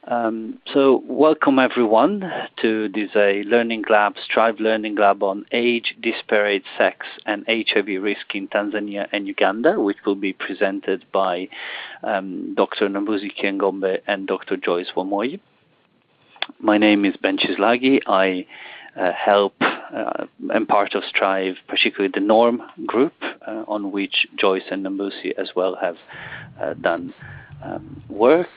So welcome everyone to this Learning Lab, Strive Learning Lab on age-disparate sex and HIV risk in Tanzania and Uganda, which will be presented by Dr. Nambusi Kygombe and Dr. Joyce Wamoyi. My name is Ben Chislagi. I help am part of Strive, particularly the Norm group, on which Joyce and Nambusi as well have done work.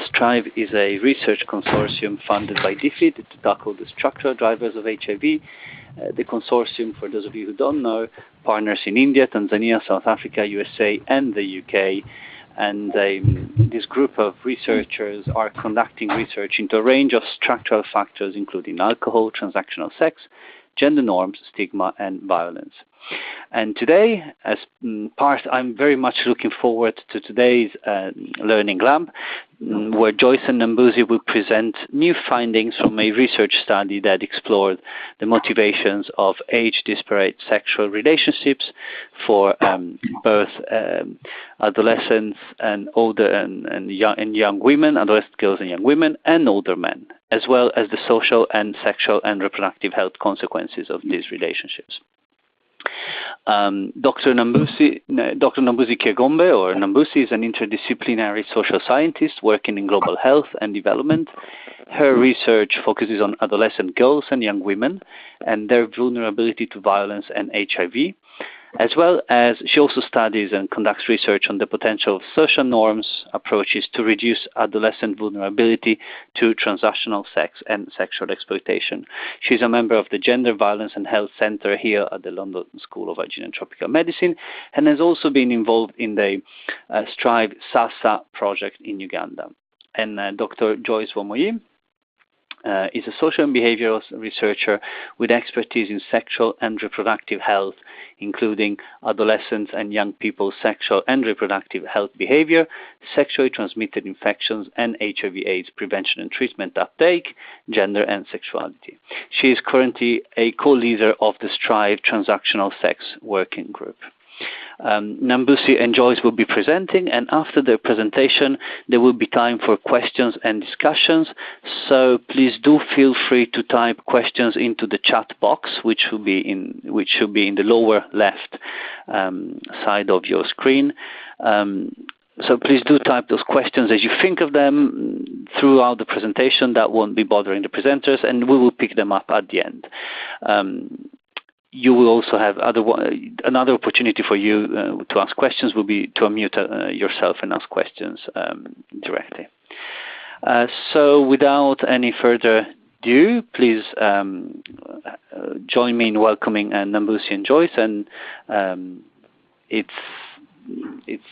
Strive is a research consortium funded by DFID to tackle the structural drivers of HIV. The consortium, for those of you who don't know, partners in India, Tanzania, South Africa, USA, and the UK. And this group of researchers are conducting research into a range of structural factors, including alcohol, transactional sex, gender norms, stigma, and violence. And today, as part, I'm very much looking forward to today's Learning Lab, where Joyce and Nambusi will present new findings from a research study that explored the motivations of age-disparate sexual relationships for both adolescents and older and young women, adolescent girls and young women, and older men, as well as the social and sexual and reproductive health consequences of these relationships. Dr. Nambusi Kygombe, or Nambusi, is an interdisciplinary social scientist working in global health and development. Her research focuses on adolescent girls and young women and their vulnerability to violence and HIV, as well as she also studies and conducts research on the potential of social norms approaches to reduce adolescent vulnerability to transactional sex and sexual exploitation. She's a member of the Gender Violence and Health Centre here at the London School of Hygiene and Tropical Medicine, and has also been involved in the Strive SASA project in Uganda. And Dr. Joyce Wamoyi is a social and behavioral researcher with expertise in sexual and reproductive health, including adolescents and young people's sexual and reproductive health behavior, sexually transmitted infections, and HIV/AIDS prevention and treatment uptake, gender and sexuality. She is currently a co-leader of the Strive Transactional Sex Working Group. Nambusi and Joyce will be presenting, and after their presentation there will be time for questions and discussions, so please do feel free to type questions into the chat box, which should be in the lower left side of your screen. So please do type those questions as you think of them throughout the presentation. That won't be bothering the presenters, and we will pick them up at the end. You will also have another opportunity for you to ask questions will be to unmute yourself and ask questions directly. So without any further ado, please join me in welcoming Nambusi and Joyce, and it's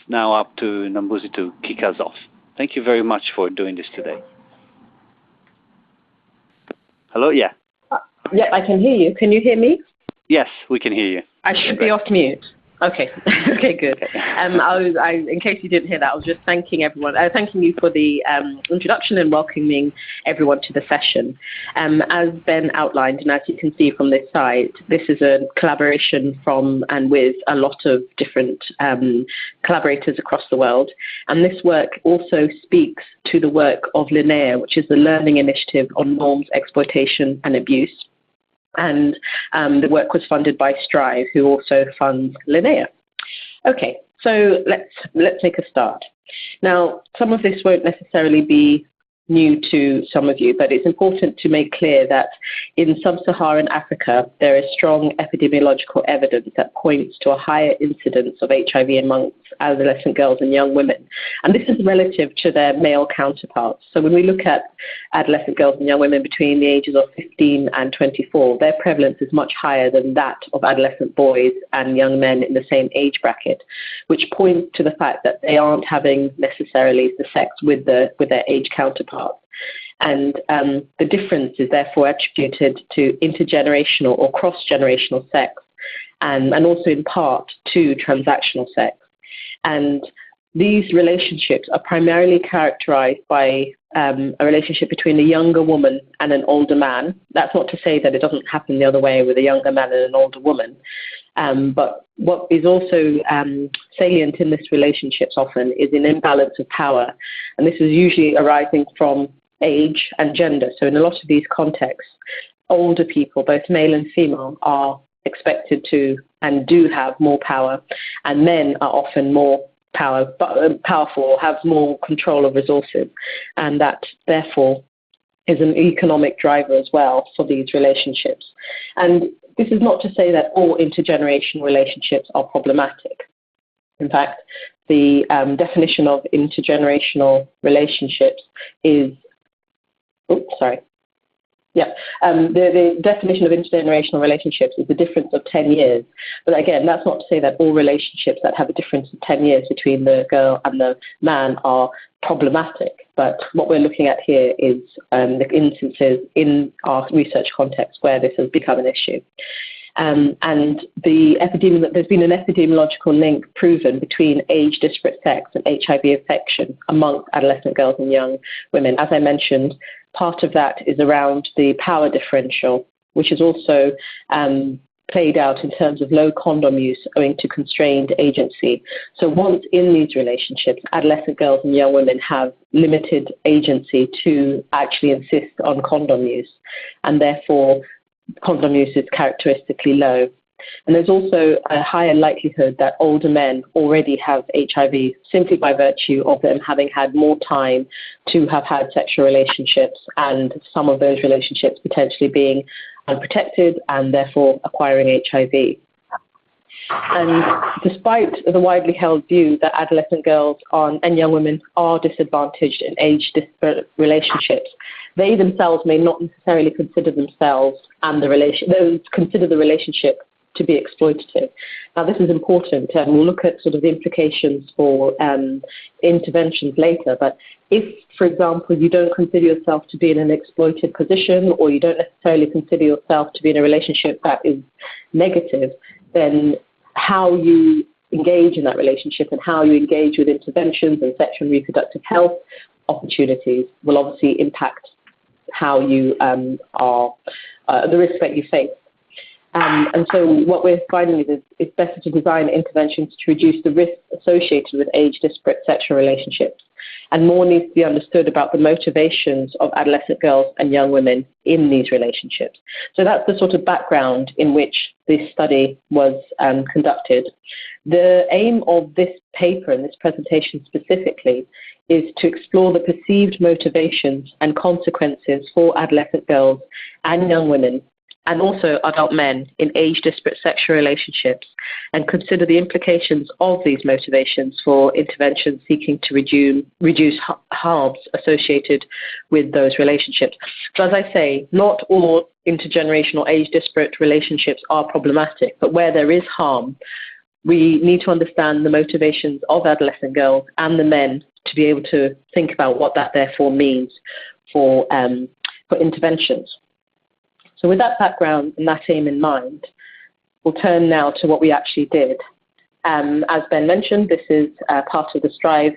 now up to Nambusi to kick us off. Thank you very much for doing this today. Hello, yeah. Yep, I can hear you. Can you hear me? Yes, we can hear you. I should be off mute. Okay. Okay, good. In case you didn't hear that, I was just thanking everyone, thanking you for the introduction and welcoming everyone to the session. As Ben outlined, and as you can see from this site, this is a collaboration from and with a lot of different collaborators across the world. And this work also speaks to the work of LINEA, which is the Learning Initiative on Norms, Exploitation and Abuse. And the work was funded by Strive, who also funds LINEA. Okay, so let's make a start. Now, some of this won't necessarily be new to some of you, but it's important to make clear that in sub-Saharan Africa, there is strong epidemiological evidence that points to a higher incidence of HIV amongst adolescent girls and young women. And this is relative to their male counterparts. So when we look at adolescent girls and young women between the ages of 15 and 24, their prevalence is much higher than that of adolescent boys and young men in the same age bracket, which points to the fact that they aren't having necessarily the sex with their age counterparts. And the difference is therefore attributed to intergenerational or cross-generational sex, and also in part to transactional sex. And these relationships are primarily characterized by a relationship between a younger woman and an older man. That's not to say that it doesn't happen the other way with a younger man and an older woman. But what is also salient in this relationships often is an imbalance of power. And this is usually arising from age and gender. So in a lot of these contexts, older people, both male and female, are expected to and do have more power, and men are often more powerful, have more control of resources, and that therefore is an economic driver as well for these relationships. And this is not to say that all intergenerational relationships are problematic. In fact, the definition of intergenerational relationships is, the definition of intergenerational relationships is the difference of 10 years. But again, that's not to say that all relationships that have a difference of 10 years between the girl and the man are problematic. But what we're looking at here is the instances in our research context where this has become an issue. And there's been an epidemiological link proven between age-disparate sex and HIV infection amongst adolescent girls and young women. As I mentioned, part of that is around the power differential, which is also played out in terms of low condom use owing to constrained agency. So once in these relationships, adolescent girls and young women have limited agency to actually insist on condom use, and therefore condom use is characteristically low. And there's also a higher likelihood that older men already have HIV simply by virtue of them having had more time to have had sexual relationships, and some of those relationships potentially being unprotected and therefore acquiring HIV. And despite the widely held view that adolescent girls and young women are disadvantaged in age-disparate relationships, they themselves may not necessarily consider themselves and consider the relationship to be exploitative. Now, this is important, and we'll look at sort of the implications for interventions later. But if, for example, you don't consider yourself to be in an exploited position, or you don't necessarily consider yourself to be in a relationship that is negative, then how you engage in that relationship and how you engage with interventions and sexual and reproductive health opportunities will obviously impact how you the risks that you face. And so what we're finding is it's better to design interventions to reduce the risks associated with age-disparate sexual relationships. And more needs to be understood about the motivations of adolescent girls and young women in these relationships. So that's the sort of background in which this study was conducted. The aim of this paper and this presentation specifically is to explore the perceived motivations and consequences for adolescent girls and young women, and also adult men, in age-disparate sexual relationships, and consider the implications of these motivations for interventions seeking to reduce harms associated with those relationships. So as I say, not all intergenerational age-disparate relationships are problematic, but where there is harm, we need to understand the motivations of adolescent girls and the men to be able to think about what that therefore means for interventions. So with that background and that aim in mind, we'll turn now to what we actually did. As Ben mentioned, this is part of the STRIVE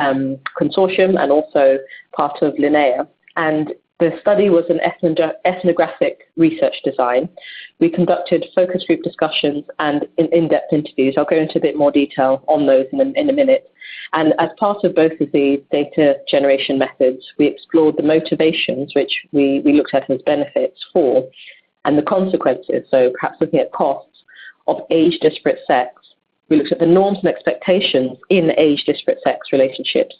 consortium and also part of Linnea. And the study was an ethnographic research design. We conducted focus group discussions and in-depth interviews. I'll go into a bit more detail on those in a minute. And as part of both of these data generation methods, we explored the motivations, which we looked at as benefits for, and the consequences, so perhaps looking at costs of age-disparate sex. We looked at the norms and expectations in age-disparate sex relationships.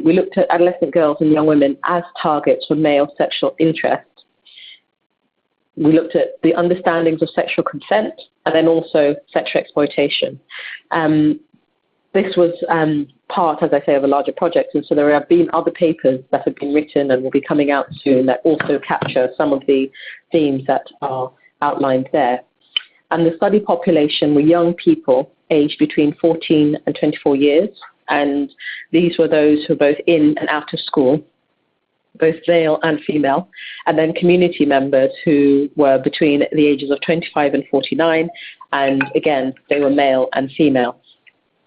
We looked at adolescent girls and young women as targets for male sexual interest. We looked at the understandings of sexual consent and then also sexual exploitation. This was part, as I say, of a larger project, and so there have been other papers that have been written and will be coming out soon that also capture some of the themes that are outlined there. And the study population were young people aged between 14 and 24 years, and these were those who were both in and out of school, both male and female, and then community members who were between the ages of 25 and 49, and again, they were male and female.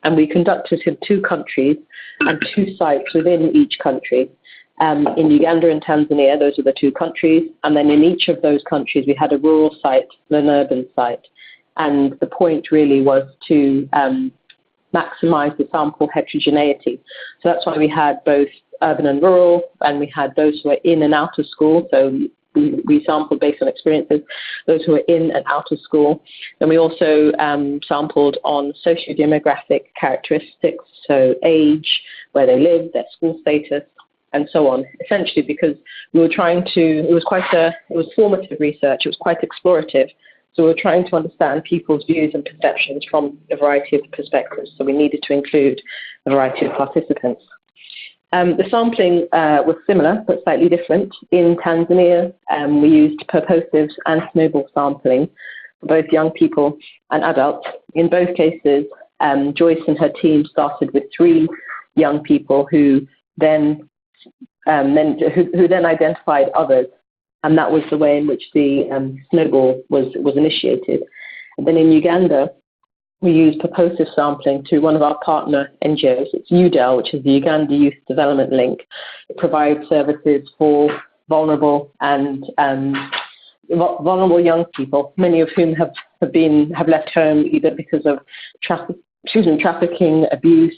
and we conducted in 2 countries and 2 sites within each country. In Uganda and Tanzania, those are the 2 countries, and then in each of those countries we had a rural site and an urban site. And the point really was to maximize the sample heterogeneity. So that's why we had both urban and rural, and we had those who were in and out of school. So we sampled based on experiences, those who were in and out of school. And we also sampled on socio-demographic characteristics, so age, where they live, their school status, and so on, essentially because we were trying to, it was formative research, it was quite explorative. So we were trying to understand people's views and perceptions from a variety of perspectives. So we needed to include a variety of participants. The sampling was similar, but slightly different. In Tanzania, we used purposive and snowball sampling for both young people and adults. In both cases, Joyce and her team started with 3 young people who then identified others. And that was the way in which the snowball was initiated. And then in Uganda, we used purposive sampling through one of our partner NGOs. It's UDEL, which is the Uganda Youth Development Link. It provides services for vulnerable and vulnerable young people, many of whom have left home either because of trafficking, abuse,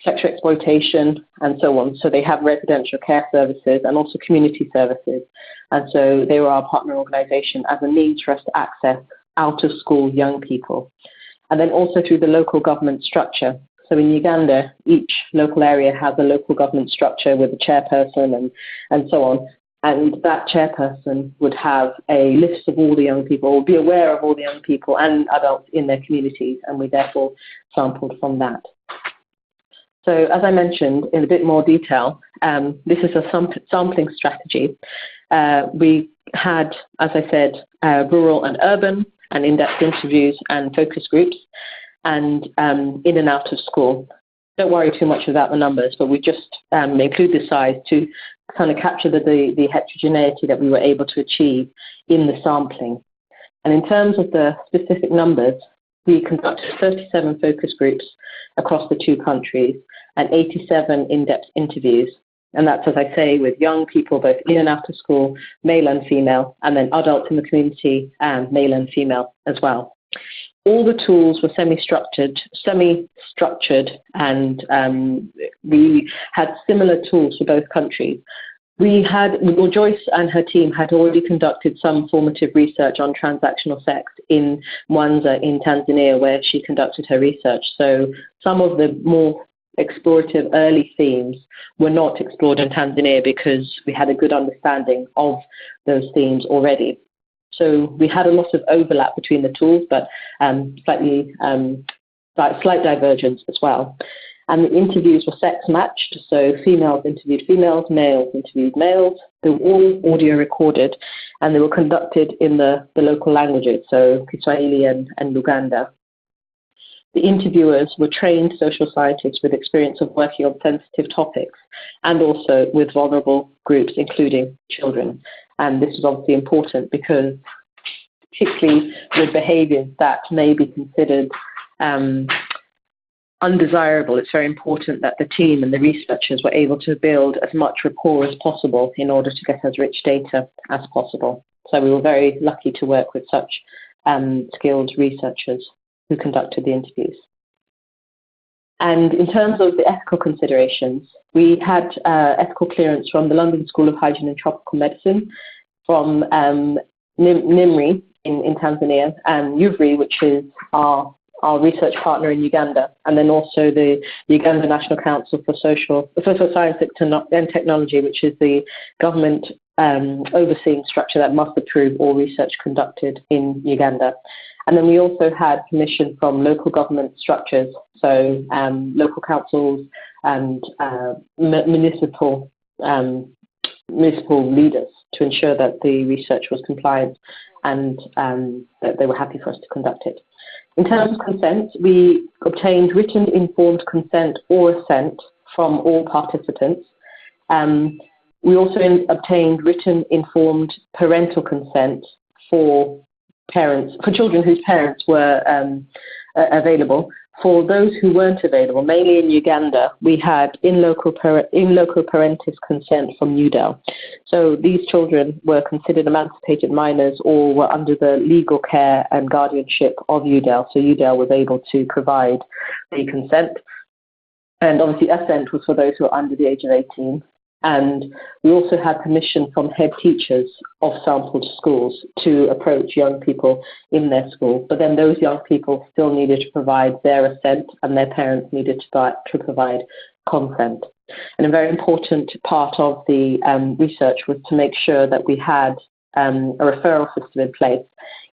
sexual exploitation, and so on. So they have residential care services and also community services. And so they were our partner organization as a means for us to access out-of-school young people. And then also through the local government structure. So in Uganda, each local area has a local government structure with a chairperson and so on. And that chairperson would have a list of all the young people, or be aware of all the young people and adults in their communities, and we therefore sampled from that. So as I mentioned in a bit more detail, this is a sampling strategy. We had, as I said, rural and urban, and in-depth interviews and focus groups, and in and out of school. Don't worry too much about the numbers, but we just include the size to kind of capture the heterogeneity that we were able to achieve in the sampling. And in terms of the specific numbers, we conducted 37 focus groups across the 2 countries and 87 in-depth interviews. And that's, as I say, with young people, both in and out of school, male and female, and then adults in the community, male and female as well. All the tools were semi-structured, and we had similar tools for both countries. Joyce and her team had already conducted some formative research on transactional sex in Mwanza in Tanzania, where she conducted her research. So some of the more explorative early themes were not explored in Tanzania because we had a good understanding of those themes already. So we had a lot of overlap between the tools, but slight divergence as well. And the interviews were sex matched, so females interviewed females, males interviewed males. They were all audio recorded, and they were conducted in the local languages, so Kiswahili and Luganda. The interviewers were trained social scientists with experience of working on sensitive topics and also with vulnerable groups, including children. And this is obviously important because, particularly with behaviours that may be considered undesirable, it's very important that the team and the researchers were able to build as much rapport as possible in order to get as rich data as possible. So we were very lucky to work with such skilled researchers who conducted the interviews. And in terms of the ethical considerations, we had ethical clearance from the London School of Hygiene and Tropical Medicine, from NIMRI in Tanzania, and UVRI, which is our research partner in Uganda, and then also the Uganda National Council for Social Science and Technology, which is the government overseeing structure that must approve all research conducted in Uganda. And then we also had permission from local government structures, so local councils and municipal leaders, to ensure that the research was compliant and that they were happy for us to conduct it. In terms of consent, we obtained written informed consent or assent from all participants. We also obtained written informed parental consent for children whose parents were available, for those who weren't available, mainly in Uganda, we had in loco parentis consent from UDEL. So these children were considered emancipated minors or were under the legal care and guardianship of UDEL. So UDEL was able to provide the consent. And obviously assent was for those who are under the age of 18. And we also had permission from head teachers of sampled schools to approach young people in their school. But then those young people still needed to provide their assent, and their parents needed to provide consent. And a very important part of the research was to make sure that we had a referral system in place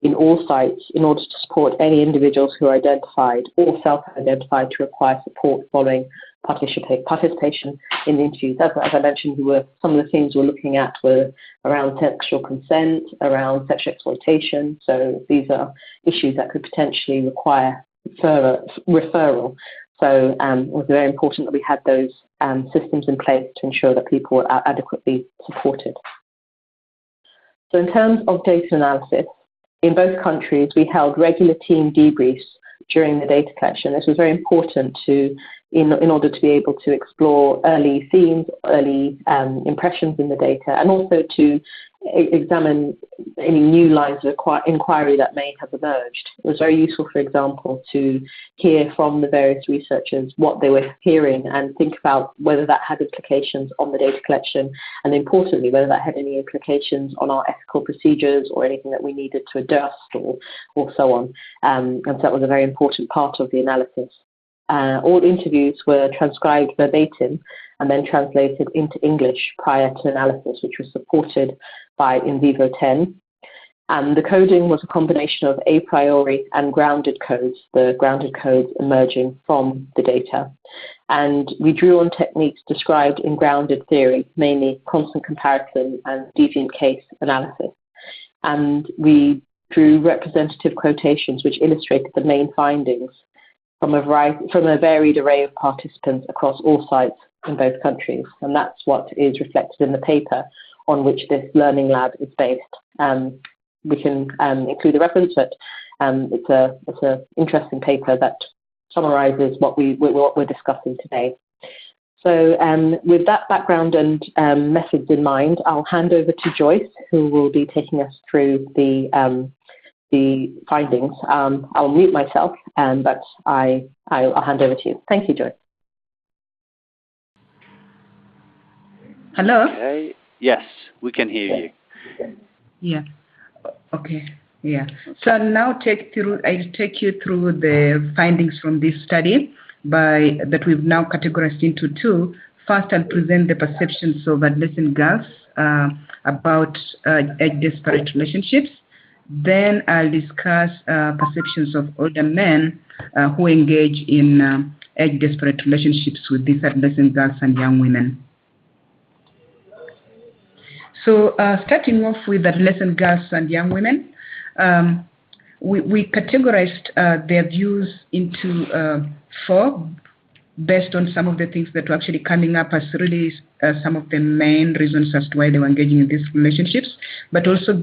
in all sites in order to support any individuals who are identified or self-identified to require support following participation in the interviews. As I mentioned, some of the things we're looking at were around sexual consent, around sexual exploitation. So these are issues that could potentially require referral. So it was very important that we had those systems in place to ensure that people were adequately supported. So in terms of data analysis, in both countries, we held regular team debriefs during the data collection. This was very important in order to be able to explore early themes, early impressions in the data, and also to examine any new lines of inquiry that may have emerged. It was very useful, for example, to hear from the various researchers what they were hearing and think about whether that had implications on the data collection, and importantly, whether that had any implications on our ethical procedures or anything that we needed to adjust or so on. And so that was a very important part of the analysis. All interviews were transcribed verbatim and then translated into English prior to analysis, which was supported by In Vivo 10. And the coding was a combination of a priori and grounded codes, the grounded codes emerging from the data. And we drew on techniques described in grounded theory, mainly constant comparison and deviant case analysis. And we drew representative quotations which illustrated the main findings from a varied array of participants across all sites in both countries. And that's what is reflected in the paper on which this learning lab is based. We can include the reference, but it's an interesting paper that summarizes what we're discussing today. So with that background and methods in mind, I'll hand over to Joyce, who will be taking us through the findings. I'll mute myself, but I'll hand over to you. Thank you, Joyce. Hello? Okay. Yes, we can hear you. Yeah. Okay. Yeah. So I'll now take you through the findings from this study that we've now categorized into two. First, I'll present the perceptions of adolescent girls about age-disparate relationships. Then I'll discuss perceptions of older men who engage in age-disparate relationships with these adolescent girls and young women. So starting off with adolescent girls and young women, we categorized their views into four based on some of the things that were actually coming up as really some of the main reasons as to why they were engaging in these relationships, but also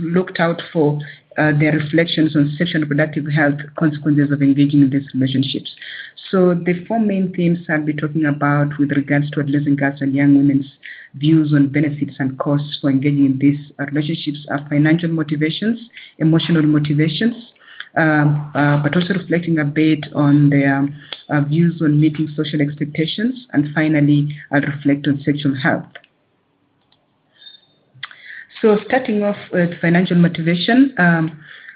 looked out for their reflections on sexual and reproductive health consequences of engaging in these relationships. So the four main themes I'll be talking about with regards to adolescent girls and young women's views on benefits and costs for engaging in these relationships are financial motivations, emotional motivations, but also reflecting a bit on their views on meeting social expectations, and finally, I'll reflect on sexual health. So starting off with financial motivation,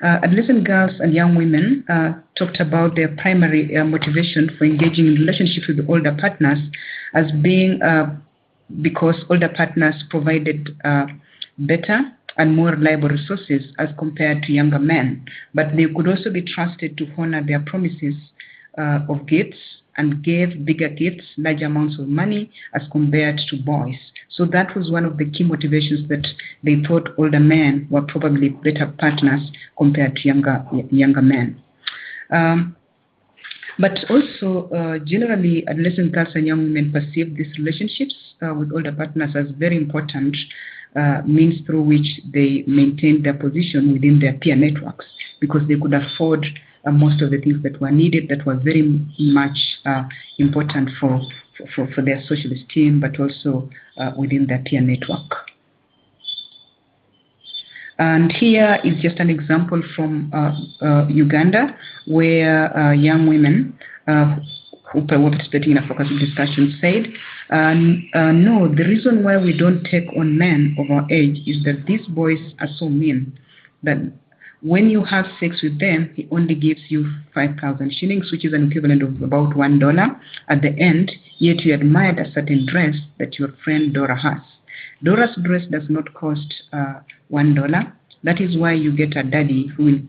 adolescent girls and young women talked about their primary motivation for engaging in relationships with older partners as being because older partners provided better and more reliable resources as compared to younger men, but they could also be trusted to honor their promises of gifts and gave bigger gifts, large amounts of money as compared to boys. So that was one of the key motivations that they thought older men were probably better partners compared to younger men. But also, generally, adolescent girls and young women perceive these relationships with older partners as very important means through which they maintain their position within their peer networks, because they could afford most of the things that were needed, that were very much important for their social esteem, but also within their peer network. And here is just an example from Uganda, where young women who were participating in a focus discussion said, no, the reason why we don't take on men of our age is that these boys are so mean that when you have sex with them, he only gives you 5,000 shillings, which is an equivalent of about $1 at the end, yet you admired a certain dress that your friend Dora has. Dora's dress does not cost $1. That is why you get a daddy who will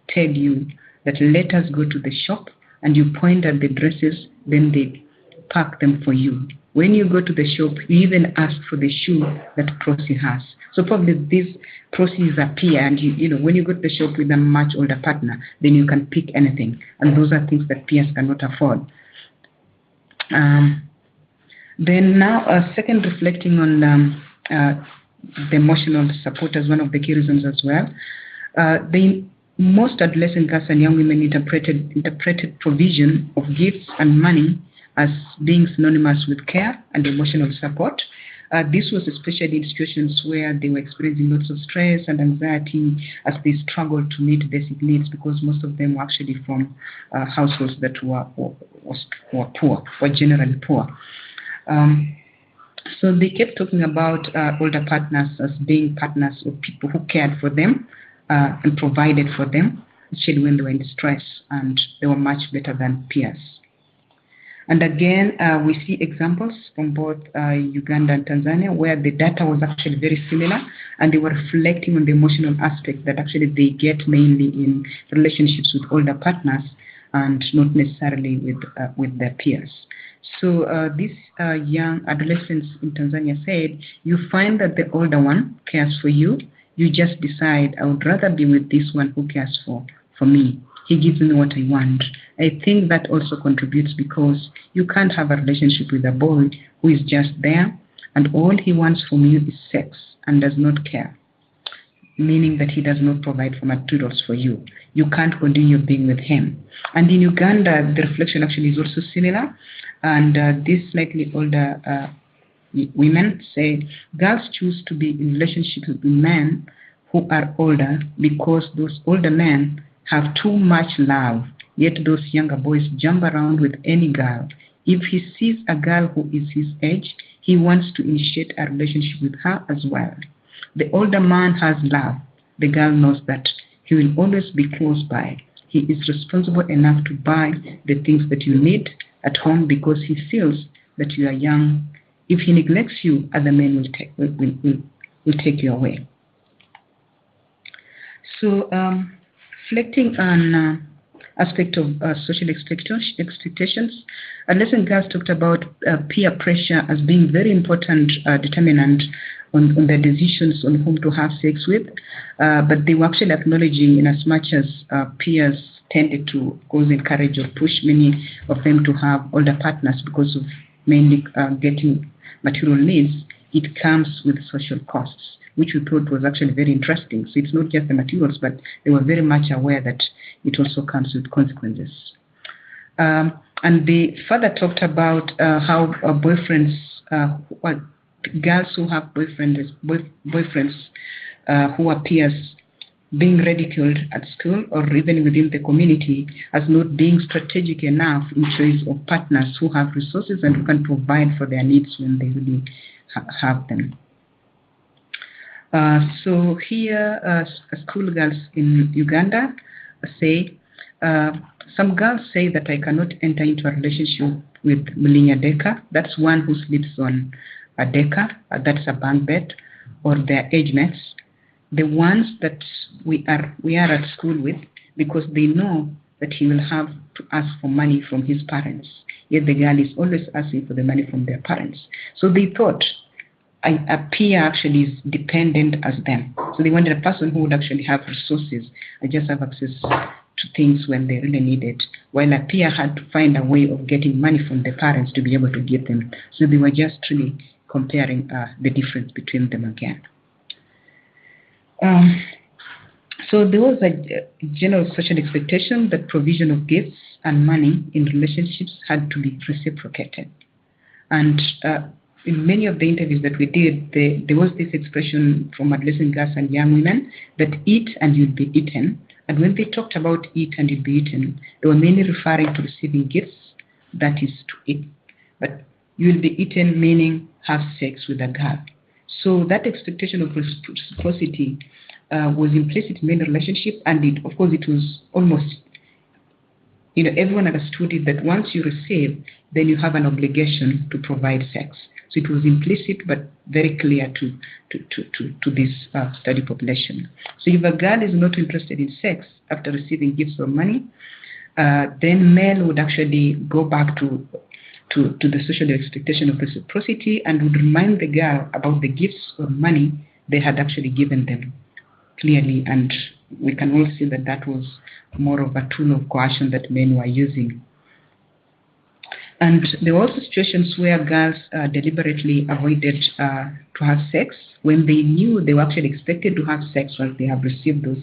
tell you that let us go to the shop, and you point at the dresses, then they pack them for you. When you go to the shop, you even ask for the shoe that Prosi has. So probably this Prosi is a peer, and you know, when you go to the shop with a much older partner, then you can pick anything. And those are things that peers cannot afford. Then now, second, reflecting on the emotional support as one of the key reasons as well. Most adolescent girls and young women interpreted provision of gifts and money as being synonymous with care and emotional support. This was especially in situations where they were experiencing lots of stress and anxiety as they struggled to meet basic needs, because most of them were actually from households that were poor, or generally poor. So they kept talking about older partners as being partners or people who cared for them and provided for them, especially when they were in distress, and they were much better than peers. And again, we see examples from both Uganda and Tanzania where the data was actually very similar, and they were reflecting on the emotional aspect that actually they get mainly in relationships with older partners and not necessarily with their peers. So these young adolescents in Tanzania said, you find that the older one cares for you, you just decide, I would rather be with this one who cares for me. He gives me what I want. I think that also contributes, because you can't have a relationship with a boy who is just there and all he wants from you is sex and does not care, meaning that he does not provide for materials for you. You can't continue being with him. And in Uganda, the reflection actually is also similar. And these slightly older women say girls choose to be in relationships with men who are older because those older men have too much love, yet those younger boys jump around with any girl. If he sees a girl who is his age, he wants to initiate a relationship with her as well. The older man has love. The girl knows that he will always be close by. He is responsible enough to buy the things that you need at home because he feels that you are young. If he neglects you, other men will take you away. So, reflecting on aspect of social expectations, adolescent girls talked about peer pressure as being very important determinant on their decisions on whom to have sex with, but they were actually acknowledging, in as much as peers tended to cause, encourage, or push many of them to have older partners because of mainly getting material needs, it comes with social costs, which we thought was actually very interesting. So it's not just the materials, but they were very much aware that it also comes with consequences. And they further talked about how boyfriends, girls who have boyfriends who are peers, being ridiculed at school or even within the community as not being strategic enough in choice of partners who have resources and who can provide for their needs when they really have them. So here, schoolgirls in Uganda say, some girls say that I cannot enter into a relationship with Mulinya Deka. That's one who sleeps on a Deka, that's a bunk bed, or their age mates. The ones that we are at school with, because they know that he will have to ask for money from his parents. Yet the girl is always asking for the money from their parents. So they thought a peer actually is dependent as them. So they wanted a person who would actually have resources and just have access to things when they really need it, while a peer had to find a way of getting money from the parents to be able to give them. So they were just really comparing the difference between them again. So there was a general social expectation that provision of gifts and money in relationships had to be reciprocated. And in many of the interviews that we did, there was this expression from adolescent girls and young women that eat and you'll be eaten. And when they talked about eat and you'll be eaten, they were mainly referring to receiving gifts, that is to eat. But you'll be eaten meaning have sex with a girl. So that expectation of reciprocity was implicit in many relationships, and of course it was almost, everyone understood it that once you receive, then you have an obligation to provide sex. So it was implicit but very clear to this study population. So if a girl is not interested in sex after receiving gifts or money, then men would actually go back to the social expectation of reciprocity and would remind the girl about the gifts or money they had actually given them clearly. And we can all see that that was more of a tool of coercion that men were using. And there were also situations where girls deliberately avoided to have sex when they knew they were actually expected to have sex once they have received those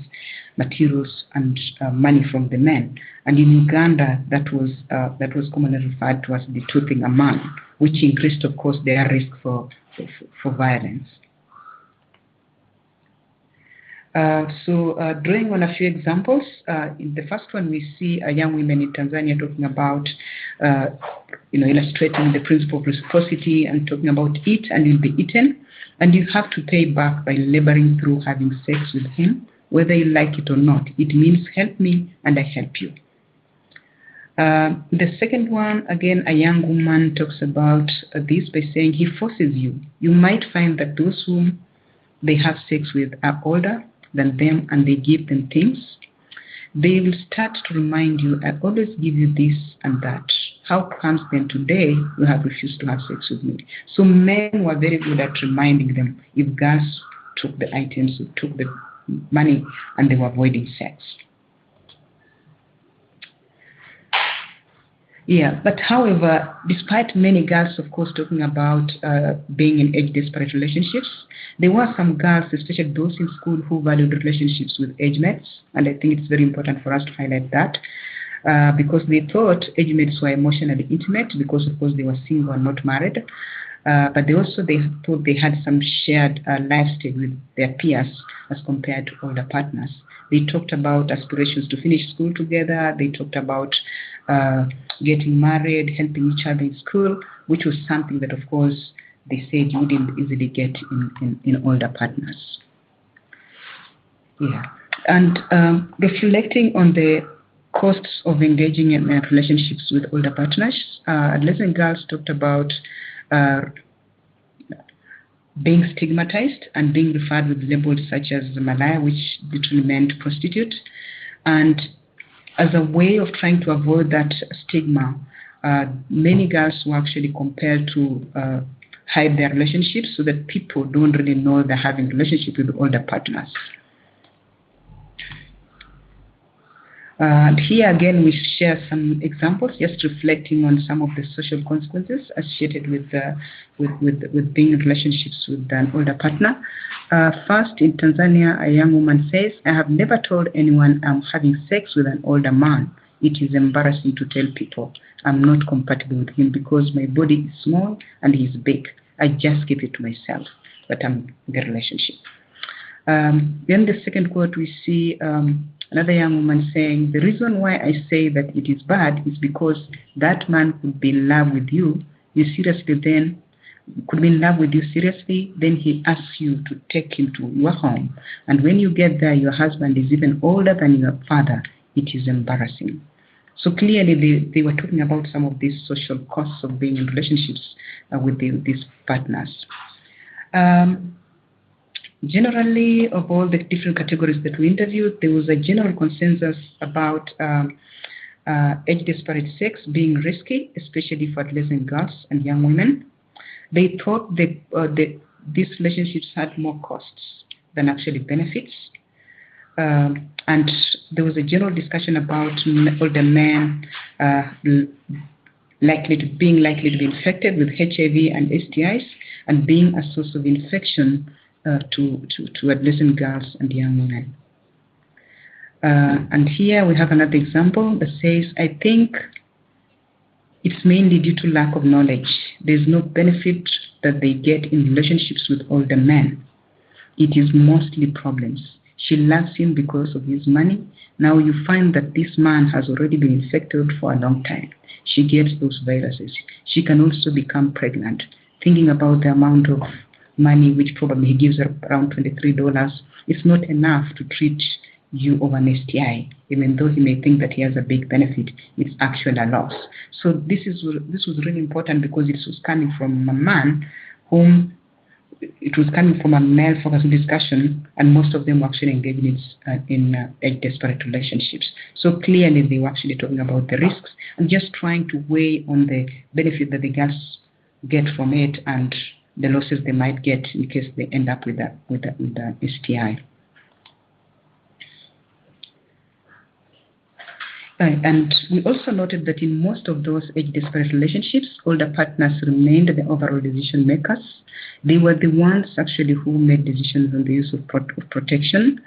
materials and money from the men. And in Uganda, that was commonly referred to as the toothing a man, which increased, of course, their risk for violence. Drawing on a few examples, in the first one we see young women in Tanzania talking about, illustrating the principle of reciprocity and talking about eat and you'll be eaten, and you have to pay back by laboring through having sex with him, whether you like it or not. It means help me and I help you. The second one, again, a young woman talks about this by saying he forces you. You might find that those whom they have sex with are older than them and they give them things. They will start to remind you, I always give you this and that. How comes then today you have refused to have sex with me? So men were very good at reminding them if girls took the items, took the money, and they were avoiding sex. Yeah, but however, despite many girls, of course, talking about being in age-disparate relationships, there were some girls, especially those in school, who valued relationships with age mates, and I think it's very important for us to highlight that, because they thought age mates were emotionally intimate because, of course, they were single and not married, but they thought they had some shared lifestyle with their peers as compared to older partners. They talked about aspirations to finish school together. They talked about getting married, helping each other in school, which was something that, of course, they said you wouldn't easily get in older partners. Yeah, and reflecting on the costs of engaging in relationships with older partners, adolescent girls talked about being stigmatized and being referred with labels such as malaya, which literally meant prostitute. And as a way of trying to avoid that stigma, many girls were actually compelled to hide their relationships so that people don't really know they're having relationships with older partners. And here again, we share some examples, just reflecting on some of the social consequences associated with being in relationships with an older partner. First, in Tanzania, a young woman says, I have never told anyone I'm having sex with an older man. It is embarrassing to tell people I'm not compatible with him because my body is small and he's big. I just keep it to myself, but I'm in the relationship. Then the second quote, we see another young woman saying, the reason why I say that it is bad is because that man could be in love with you. You seriously then could be in love with you seriously, then he asks you to take him to your home. And when you get there, your husband is even older than your father. It is embarrassing. So clearly they were talking about some of these social costs of being in relationships with these partners. Generally, of all the different categories that we interviewed, there was a general consensus about age-disparate sex being risky, especially for adolescent girls and young women. They thought these relationships had more costs than actually benefits. And there was a general discussion about older men being likely to be infected with HIV and STIs and being a source of infection to adolescent girls and young women. And here we have another example that says, I think it's mainly due to lack of knowledge. There's no benefit that they get in relationships with older men. It is mostly problems. She loves him because of his money. Now you find that this man has already been infected for a long time. She gets those viruses. She can also become pregnant. Thinking about the amount of money, which probably he gives her around $23, it's not enough to treat you of an STI. Even though he may think that he has a big benefit, it's actually a loss. So this was really important because it was coming from a man whom it was coming from a male-focused discussion, and most of them were actually engaged in age-disparate relationships. So clearly they were actually talking about the risks and just trying to weigh on the benefit that the girls get from it and the losses they might get in case they end up with a STI. And we also noted that in most of those age-disparate relationships, older partners remained the overall decision makers. They were the ones actually who made decisions on the use of protection.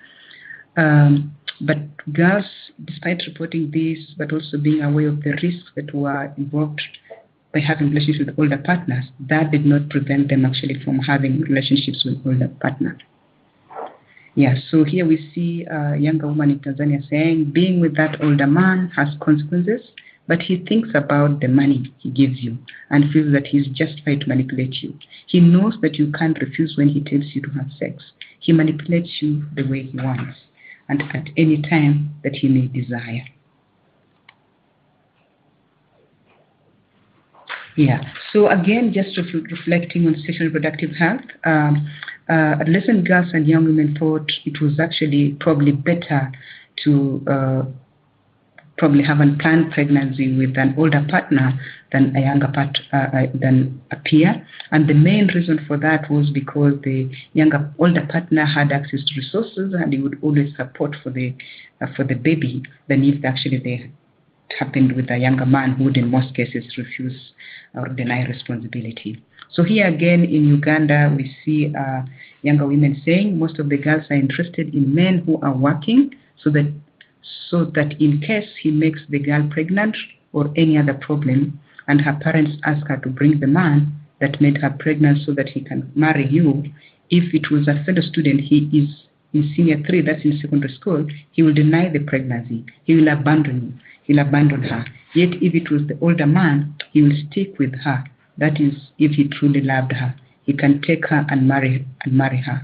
But girls, despite reporting this, but also being aware of the risks that were involved by having relationships with older partners, that did not prevent them actually from having relationships with older partners. Yeah, so here we see a younger woman in Tanzania saying, being with that older man has consequences, but he thinks about the money he gives you and feels that he's justified to manipulate you. He knows that you can't refuse when he tells you to have sex. He manipulates you the way he wants and at any time that he may desire. Yeah, so again, just reflecting on sexual reproductive health, adolescent girls and young women thought it was actually probably better to probably have a planned pregnancy with an older partner than a younger than a peer. And the main reason for that was because the older partner had access to resources and he would always support for the baby than if actually they happened with a younger man who would in most cases refuse or deny responsibility. So here again in Uganda we see younger women saying most of the girls are interested in men who are working so that in case he makes the girl pregnant or any other problem and her parents ask her to bring the man that made her pregnant so that he can marry you, if it was a fellow student, he is in senior 3, that's in secondary school, he will deny the pregnancy, he will abandon you. He'll abandon her. Yet if it was the older man, he will stick with her. That is, if he truly loved her. He can take her and marry her.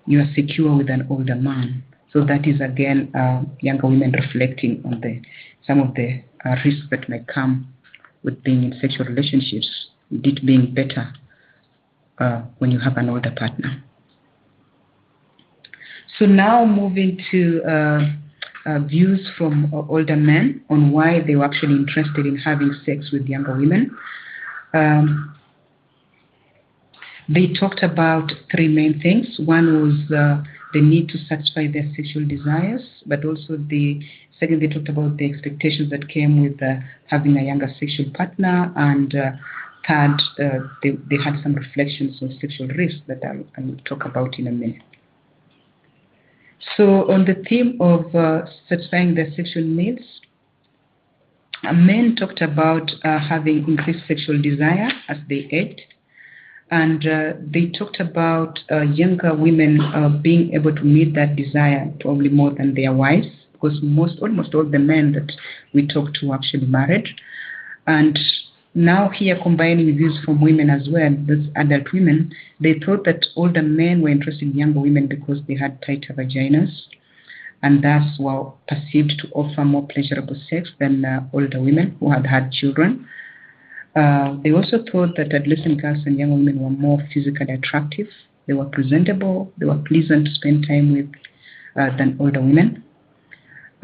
You are secure with an older man. So that is again younger women reflecting on some of the risks that may come with being in sexual relationships, with it being better when you have an older partner. So now moving to views from older men on why they were actually interested in having sex with younger women. They talked about 3 main things. One was the need to satisfy their sexual desires, but also second, they talked about the expectations that came with having a younger sexual partner, and third, they had some reflections on sexual risks that I will talk about in a minute. So on the theme of satisfying their sexual needs, men talked about having increased sexual desire as they aged, and they talked about younger women being able to meet that desire probably more than their wives, because almost all the men that we talked to actually married. And now here combining views from women as well, those adult women, they thought that older men were interested in younger women because they had tighter vaginas and thus were perceived to offer more pleasurable sex than older women who had had children. They also thought that adolescent girls and young women were more physically attractive. They were presentable, they were pleasant to spend time with than older women.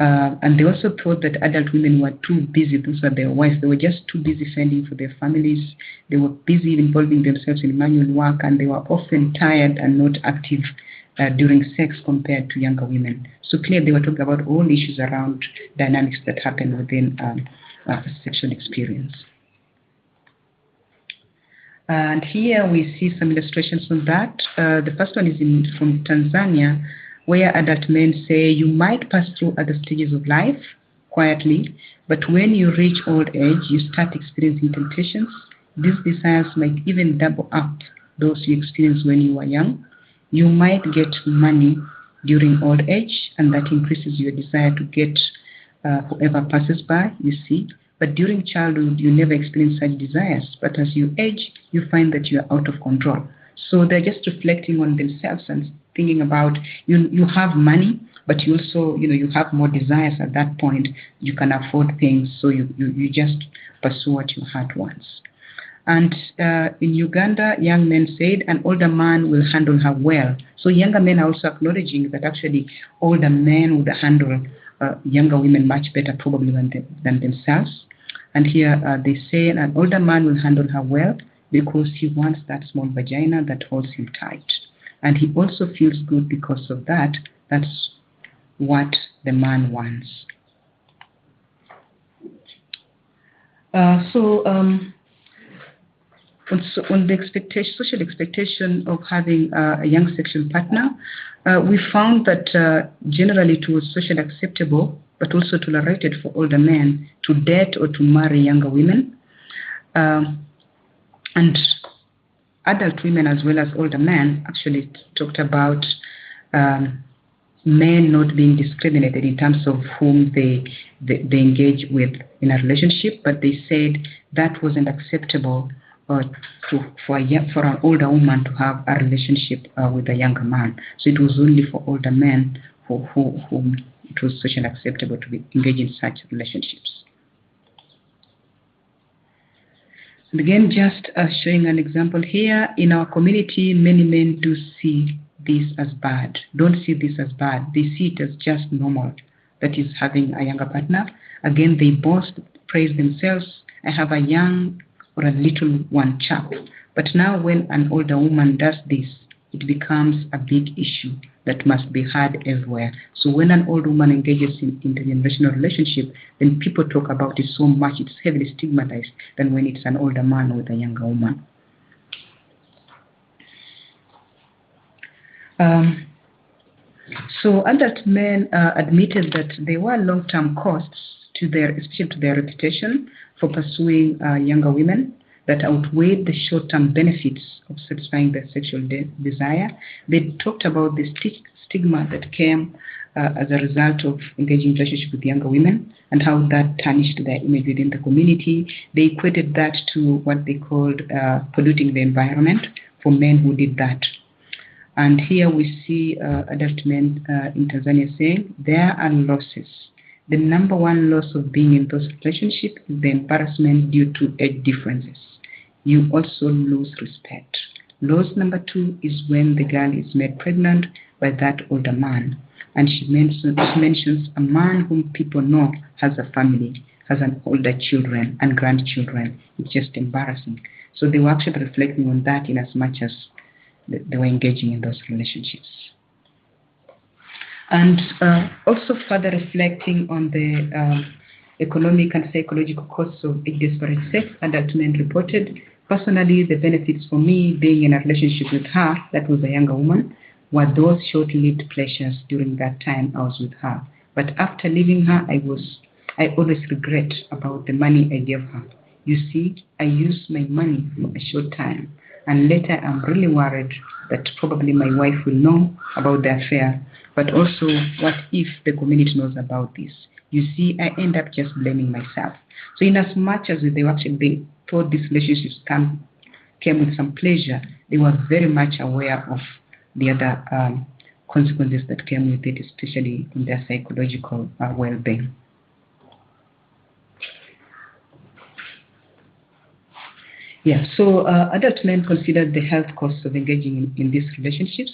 And they also thought that adult women were too busy. Those were their wives. They were just too busy fending for their families. They were busy involving themselves in manual work, and they were often tired and not active during sex compared to younger women. So clearly they were talking about all issues around dynamics that happen within a sexual experience. And here we see some illustrations on that. The first one is from Tanzania, where adult men say you might pass through other stages of life quietly, but when you reach old age, you start experiencing temptations. These desires might even double up those you experienced when you were young. You might get money during old age, and that increases your desire to get whoever passes by, you see. But during childhood, you never experience such desires. But as you age, you find that you are out of control. So they're just reflecting on themselves and thinking about you have money, but you also, you have more desires at that point. You can afford things, so you just pursue what you had once. And in Uganda, young men said an older man will handle her well. So younger men are also acknowledging that actually older men would handle younger women much better probably than themselves. And here they say an older man will handle her well because he wants that small vagina that holds him tight. And he also feels good because of that. That's what the man wants. On the social expectation of having a young sexual partner, we found that generally it was socially acceptable, but also tolerated for older men to date or to marry younger women. And adult women as well as older men actually talked about men not being discriminated in terms of whom they engage with in a relationship, but they said that wasn't acceptable for an older woman to have a relationship with a younger man. So it was only for older men for whom it was socially acceptable to engage in such relationships. And again, just showing an example here, in our community, many men do see this as bad. Don't see this as bad. They see it as just normal, that is having a younger partner. Again, they boast, praise themselves. I have a young or a little one chap. But now when an older woman does this, it becomes a big issue that must be heard everywhere. So when an old woman engages in intergenerational relationship, then people talk about it so much, it's heavily stigmatized than when it's an older man with a younger woman. So adult men admitted that there were long-term costs to especially to their reputation for pursuing younger women that outweighed the short-term benefits of satisfying their sexual desire. They talked about the stigma that came as a result of engaging in relationship with younger women and how that tarnished their image within the community. They equated that to what they called polluting the environment for men who did that. And here we see adult men in Tanzania saying there are losses. The number one loss of being in those relationships is the embarrassment due to age differences. You also lose respect. Loss number 2 is when the girl is made pregnant by that older man. And she mentions a man whom people know has a family, has an older children and grandchildren. It's just embarrassing. So they were actually reflecting on that in as much as they were engaging in those relationships. And also further reflecting on the economic and psychological costs of age-disparate sex, adult men reported, personally, the benefits for me being in a relationship with her, that was a younger woman, were those short-lived pleasures during that time I was with her. But after leaving her, I always regret about the money I gave her. You see, I used my money for a short time, and later I'm really worried that probably my wife will know about the affair, but also what if the community knows about this? You see, I end up just blaming myself. So in as much as they were actually being told these relationships came with some pleasure, they were very much aware of the other consequences that came with it, especially in their psychological well-being. Yeah, so adult men considered the health costs of engaging in these relationships.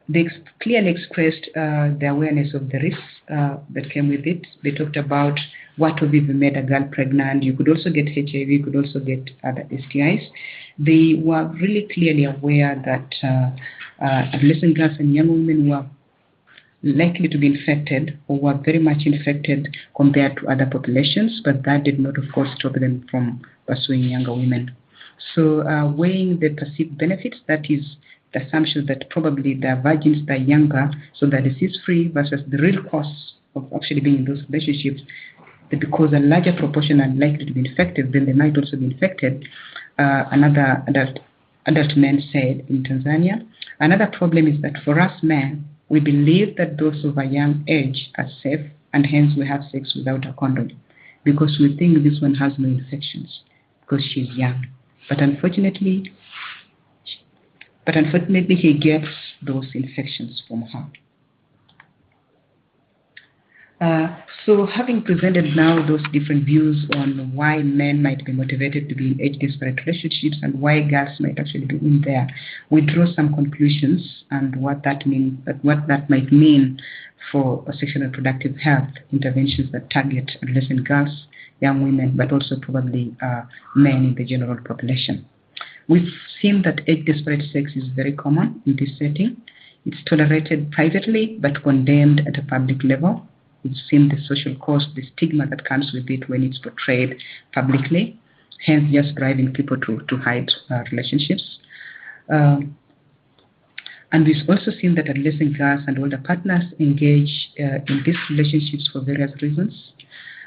They clearly expressed the awareness of the risks that came with it. They talked about what would if we made a girl pregnant. You could also get HIV, you could also get other STIs. They were really clearly aware that adolescent girls and young women were likely to be infected or were very much infected compared to other populations, but that did not, of course, stop them from pursuing younger women. So weighing the perceived benefits, that is the assumption that probably they're virgins, they're younger, so they're disease-free, versus the real costs of actually being in those relationships, that because a larger proportion are likely to be infected, then they might also be infected. Another adult men said in Tanzania. Another problem is that for us men, we believe that those of a young age are safe, and hence we have sex without a condom, because we think this one has no infections because she's young. But unfortunately, he gets those infections from her. So having presented now those different views on why men might be motivated to be in age-disparate relationships and why girls might actually be in there, we draw some conclusions and what that might mean for sexual and reproductive health interventions that target adolescent girls, young women, but also probably men in the general population. We've seen that age-disparate sex is very common in this setting. It's tolerated privately but condemned at a public level. We've seen the social cost, the stigma that comes with it when it's portrayed publicly, hence just driving people to hide relationships. And we've also seen that adolescent girls and older partners engage in these relationships for various reasons.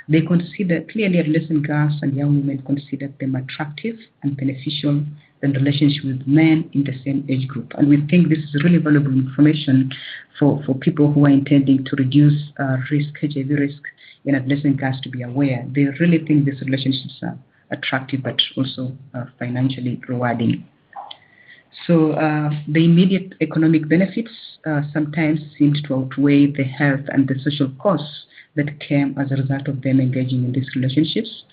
They consider, clearly adolescent girls and young women consider them attractive and beneficial than relationship with men in the same age group. And we think this is really valuable information for people who are intending to reduce HIV risk in adolescent girls to be aware. They really think these relationships are attractive but also financially rewarding. So the immediate economic benefits sometimes seem to outweigh the health and the social costs that came as a result of them engaging in these relationships.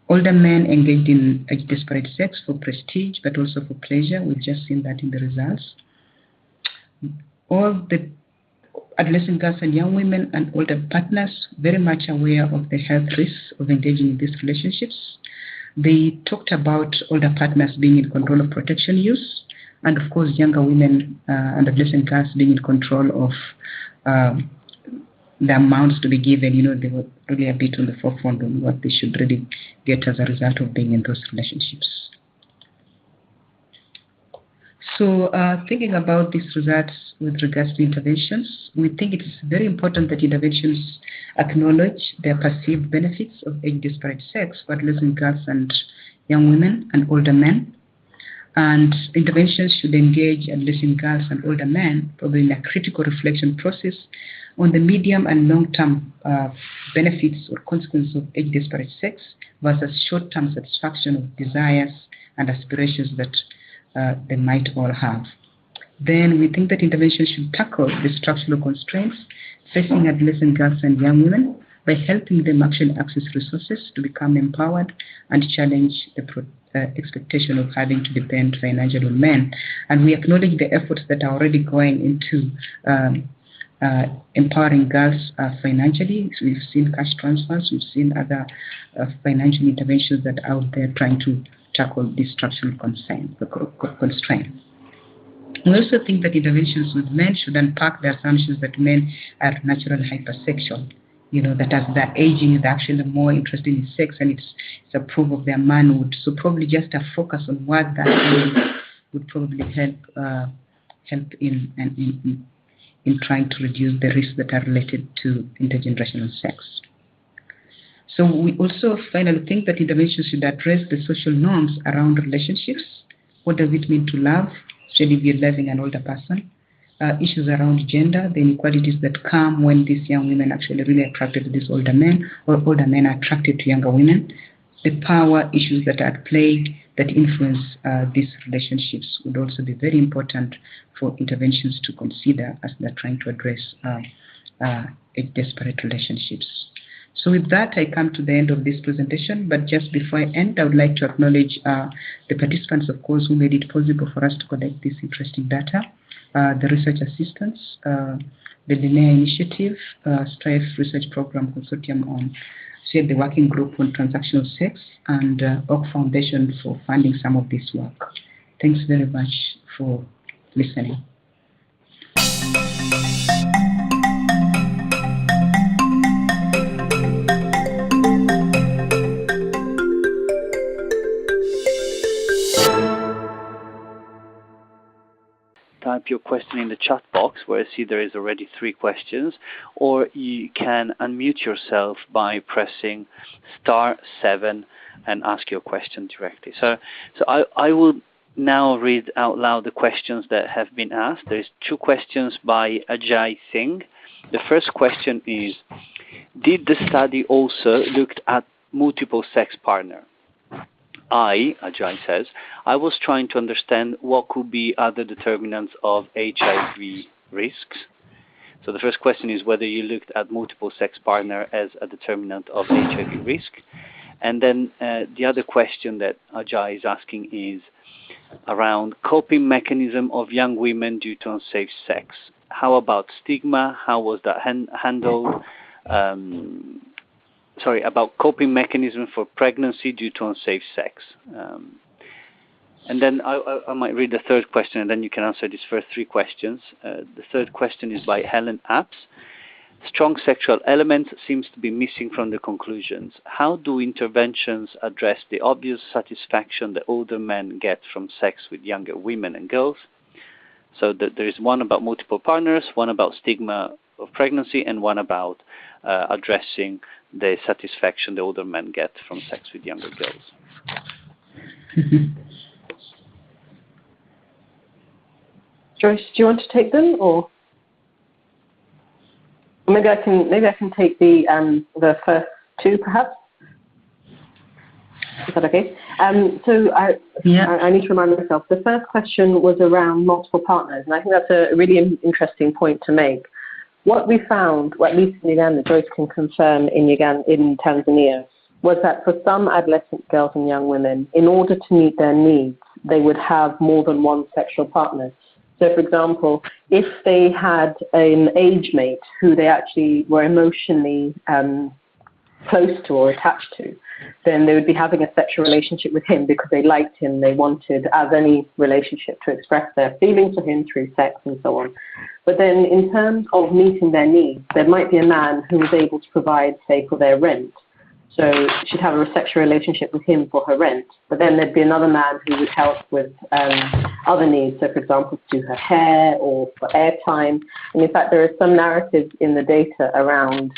Older men engaged in age-disparate sex for prestige, but also for pleasure. We've just seen that in the results. All the adolescent girls and young women and older partners very much aware of the health risks of engaging in these relationships. They talked about older partners being in control of protection use, and of course younger women and adolescent girls being in control of the amounts to be given. They were really a bit on the forefront on what they should really get as a result of being in those relationships. So thinking about these results with regards to interventions, we think it is very important that interventions acknowledge their perceived benefits of age-disparate sex for adolescent girls and young women and older men. And interventions should engage adolescent girls and older men probably in a critical reflection process on the medium and long-term benefits or consequences of age-disparate sex versus short-term satisfaction of desires and aspirations that they might all have. Then we think that interventions should tackle the structural constraints facing adolescent girls and young women by helping them actually access resources to become empowered and challenge the expectation of having to depend financially on men. And we acknowledge the efforts that are already going into empowering girls financially. So we've seen cash transfers, we've seen other financial interventions that are out there trying to tackle these structural constraints. We also think that interventions with men should unpack the assumptions that men are naturally hypersexual. That as they're aging, they're actually more interested in sex, and it's a proof of their manhood. So probably just a focus on what that means would probably help in trying to reduce the risks that are related to intergenerational sex. So we also finally think that interventions should address the social norms around relationships. What does it mean to love, especially if you're loving an older person? Issues around gender, the inequalities that come when these young women actually really attracted to these older men, or older men are attracted to younger women. The power issues that are at play that influence these relationships would also be very important for interventions to consider as they're trying to address age-disparate relationships. So with that, I come to the end of this presentation, but just before I end, I would like to acknowledge the participants, of course, who made it possible for us to collect this interesting data. The research assistants, the Linnea Initiative, STRIFE Research Program Consortium on the Working Group on Transactional Sex, and Oak Foundation for funding some of this work. Thanks very much for listening. type your question in the chat box, where I see there is already 3 questions, or you can unmute yourself by pressing *7 and ask your question directly. So I will now read out loud the questions that have been asked. There's 2 questions by Ajay Singh. The first question is, did the study also looked at multiple sex partner? Ajay says, I was trying to understand what could be other determinants of HIV risks. So the first question is whether you looked at multiple sex partner as a determinant of HIV risk. And then the other question that Ajay is asking is around coping mechanism of young women due to unsafe sex. How about stigma? How was that handled? About coping mechanism for pregnancy due to unsafe sex. And then I might read the third question, and then you can answer these first 3 questions. The third question is by Helen Apps. Strong sexual elements seems to be missing from the conclusions. How do interventions address the obvious satisfaction that older men get from sex with younger women and girls? So there is one about multiple partners, one about stigma of pregnancy, and one about addressing the satisfaction the older men get from sex with younger girls. Joyce, do you want to take them, or maybe I can take the first 2, perhaps? Is that okay? So I need to remind myself. The first question was around multiple partners, and I think that's a really interesting point to make. What we found, or at least in Uganda, Joyce can confirm in Tanzania, was that for some adolescent girls and young women, in order to meet their needs, they would have more than one sexual partner. So, for example, if they had an age mate who they actually were emotionally close to or attached to, then they would be having a sexual relationship with him because they liked him. They wanted, as any relationship, to express their feelings for him through sex and so on. But then in terms of meeting their needs, there might be a man who was able to provide, say, for their rent. So she'd have a sexual relationship with him for her rent. But then there'd be another man who would help with other needs. So, for example, to do her hair or for airtime. And in fact, there are some narratives in the data around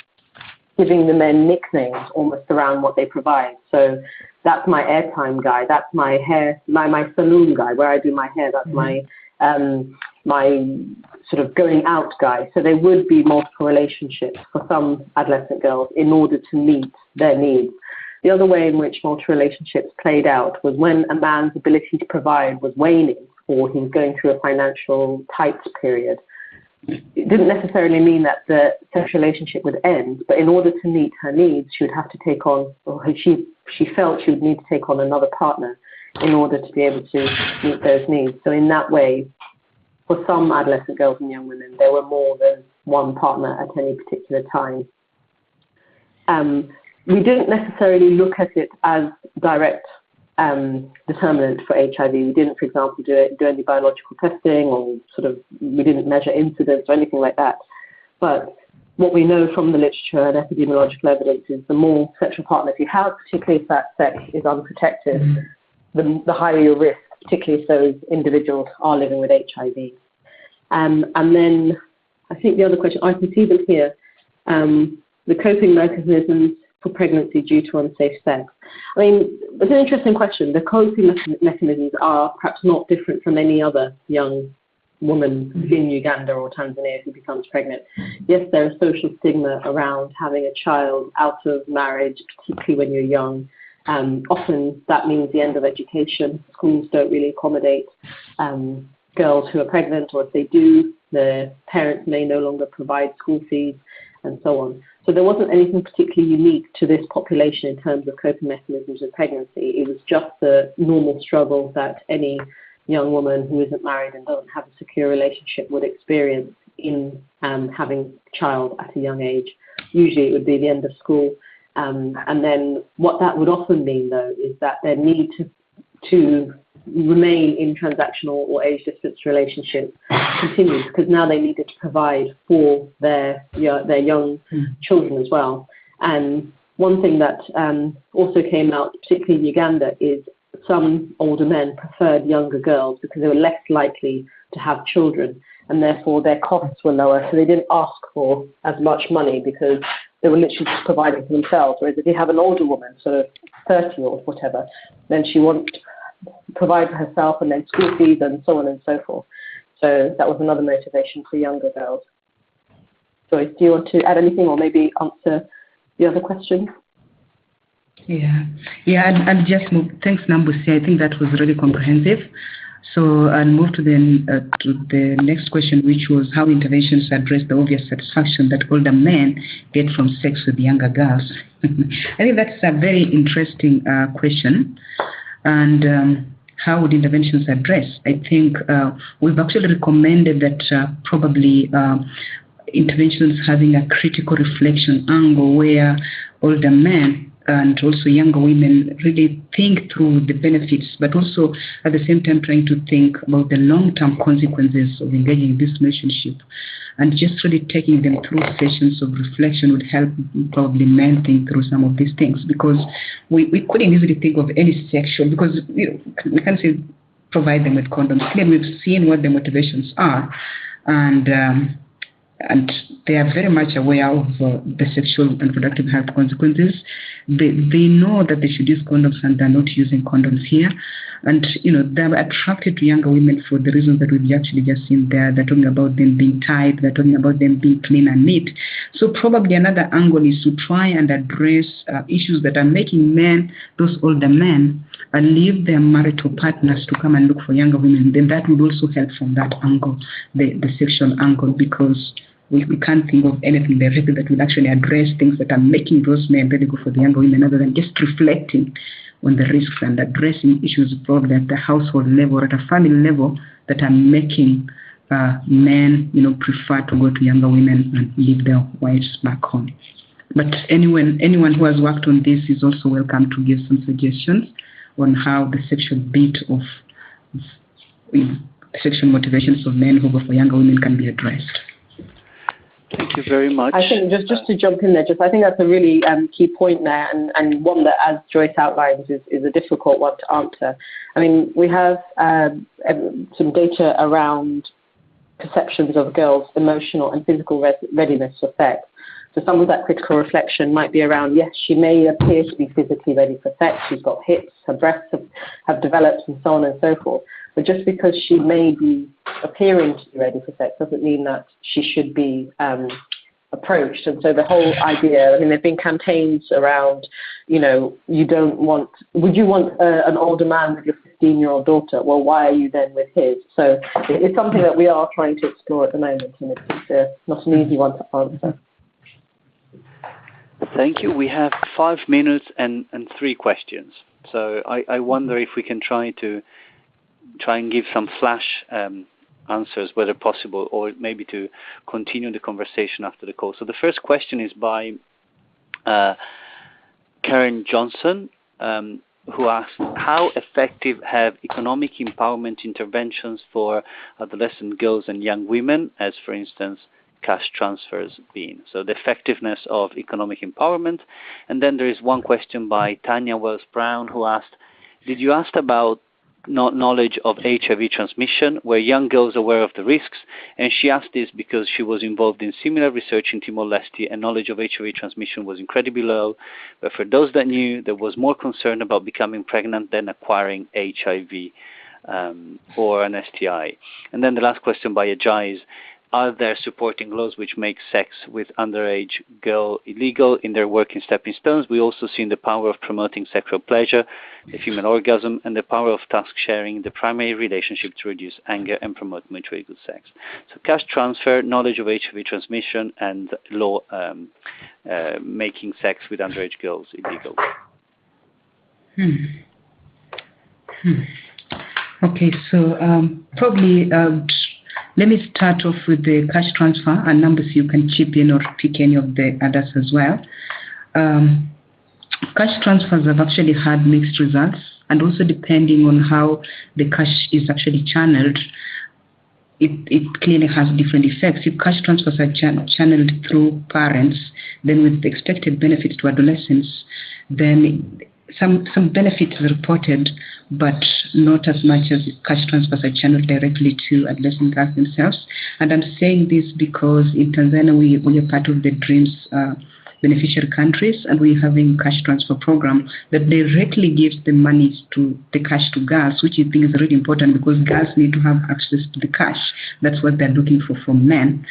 giving the men nicknames almost around what they provide. So that's my airtime guy. That's my hair, my saloon guy, where I do my hair. That's my sort of going out guy. So there would be multiple relationships for some adolescent girls in order to meet their needs. The other way in which multiple relationships played out was when a man's ability to provide was waning, or he was going through a financial tight period. It didn't necessarily mean that the sexual relationship would end, but in order to meet her needs, she would have to take on, or she felt she would need to take on another partner in order to be able to meet those needs. So in that way, for some adolescent girls and young women, there were more than one partner at any particular time. We didn't necessarily look at it as direct determinant for HIV. We didn't, for example, do any biological testing, or we didn't measure incidence or anything like that. But what we know from the literature and epidemiological evidence is the more sexual partners you have, particularly if that sex is unprotected, the higher your risk, particularly if those individuals are living with HIV. And then I think the other question, I can see them here, the coping mechanisms for pregnancy due to unsafe sex. I mean, it's an interesting question. The coping mechanisms are perhaps not different from any other young woman in Uganda or Tanzania who becomes pregnant. Yes, there is social stigma around having a child out of marriage, particularly when you're young. Often that means the end of education. Schools don't really accommodate girls who are pregnant, or if they do, the parents may no longer provide school fees and so on. So there wasn't anything particularly unique to this population in terms of coping mechanisms of pregnancy. It was just the normal struggle that any young woman who isn't married and doesn't have a secure relationship would experience in having a child at a young age. Usually it would be the end of school. And then what that would often mean, though, is that their need to remain in transactional or age-disparate relationships continues, because now they needed to provide for their young children as well. And one thing that also came out, particularly in Uganda, is some older men preferred younger girls because they were less likely to have children, and therefore their costs were lower, so they didn't ask for as much money because they were literally just providing for themselves. Whereas if you have an older woman, sort of 30 or whatever, then she wants to provide for herself and then school fees and so on and so forth. So that was another motivation for younger girls. Joyce, do you want to add anything or maybe answer the other question? Yeah, I'll just move. Thanks, Nambusi. I think that was really comprehensive. So I'll move to the next question, which was how interventions address the obvious satisfaction that older men get from sex with younger girls. I think that's a very interesting question. And how would interventions address? I think we've actually recommended that probably interventions having a critical reflection angle where older men and also younger women really think through the benefits, but also at the same time trying to think about the long-term consequences of engaging in this relationship. And just really taking them through sessions of reflection would help probably men think through some of these things, because we couldn't easily think of any sexual, because we can't say provide them with condoms. Clearly we've seen what the motivations are, and they are very much aware of the sexual and reproductive health consequences. They know that they should use condoms, and they're not using condoms here. And they're attracted to younger women for the reasons that we've actually just seen there. They're talking about them being tight. They're talking about them being clean and neat. So probably another angle is to try and address issues that are making men, those older men, leave their marital partners to come and look for younger women. Then that would also help from that angle, the sexual angle, because we can't think of anything directly that will actually address things that are making those men really go for the younger women, other than just reflecting on the risks and addressing issues probably at the household level or at a family level that are making men, prefer to go to younger women and leave their wives back home. But anyone who has worked on this is also welcome to give some suggestions on how the sexual bit of sexual motivations of men who go for younger women can be addressed. Thank you very much. I think just to jump in there, I think that's a really key point there, and one that, as Joyce outlines, is a difficult one to answer. I mean, we have some data around perceptions of girls' emotional and physical readiness for sex. So some of that critical reflection might be around, yes, she may appear to be physically ready for sex. She's got hips, her breasts have developed, and so on and so forth. But just because she may be appearing to be ready for sex doesn't mean that she should be approached. And so the whole idea, I mean, there have been campaigns around, you don't want, would you want an older man with your 15-year-old daughter? Well, why are you then with his? So it's something that we are trying to explore at the moment, and it's not an easy one to answer. Thank you. We have 5 minutes and 3 questions. So I wonder if we can try and give some flash answers, whether possible, or maybe to continue the conversation after the call. So the first question is by Karen Johnson, who asks, how effective have economic empowerment interventions for adolescent girls and young women, as for instance, cash transfers been? So the effectiveness of economic empowerment. And then there is one question by Tanya Wells-Brown, who asked, did you ask about knowledge of HIV transmission? Were young girls aware of the risks? And she asked this because she was involved in similar research in Timor-Leste, and knowledge of HIV transmission was incredibly low. But for those that knew, there was more concern about becoming pregnant than acquiring HIV or an STI. And then the last question by Ajay is, are there supporting laws which make sex with underage girl illegal in their work in stepping stones? We also see the power of promoting sexual pleasure, the female orgasm, and the power of task sharing, the primary relationship to reduce anger and promote mutually good sex. So cash transfer, knowledge of HIV transmission, and law making sex with underage girls illegal. Okay, so probably let me start off with the cash transfer, and Nambusi, you can chip in or pick any of the others as well. Cash transfers have actually had mixed results, and also depending on how the cash is actually channeled, it clearly has different effects. If cash transfers are channeled through parents, then with the expected benefits to adolescents, then some benefits reported, but not as much as cash transfers are channeled directly to adolescent girls themselves. And I'm saying this because in Tanzania we are part of the DREAMS beneficiary countries, and we're having cash transfer program that directly gives the money to the cash to girls, which I think is really important because girls need to have access to the cash. That's what they're looking for from men.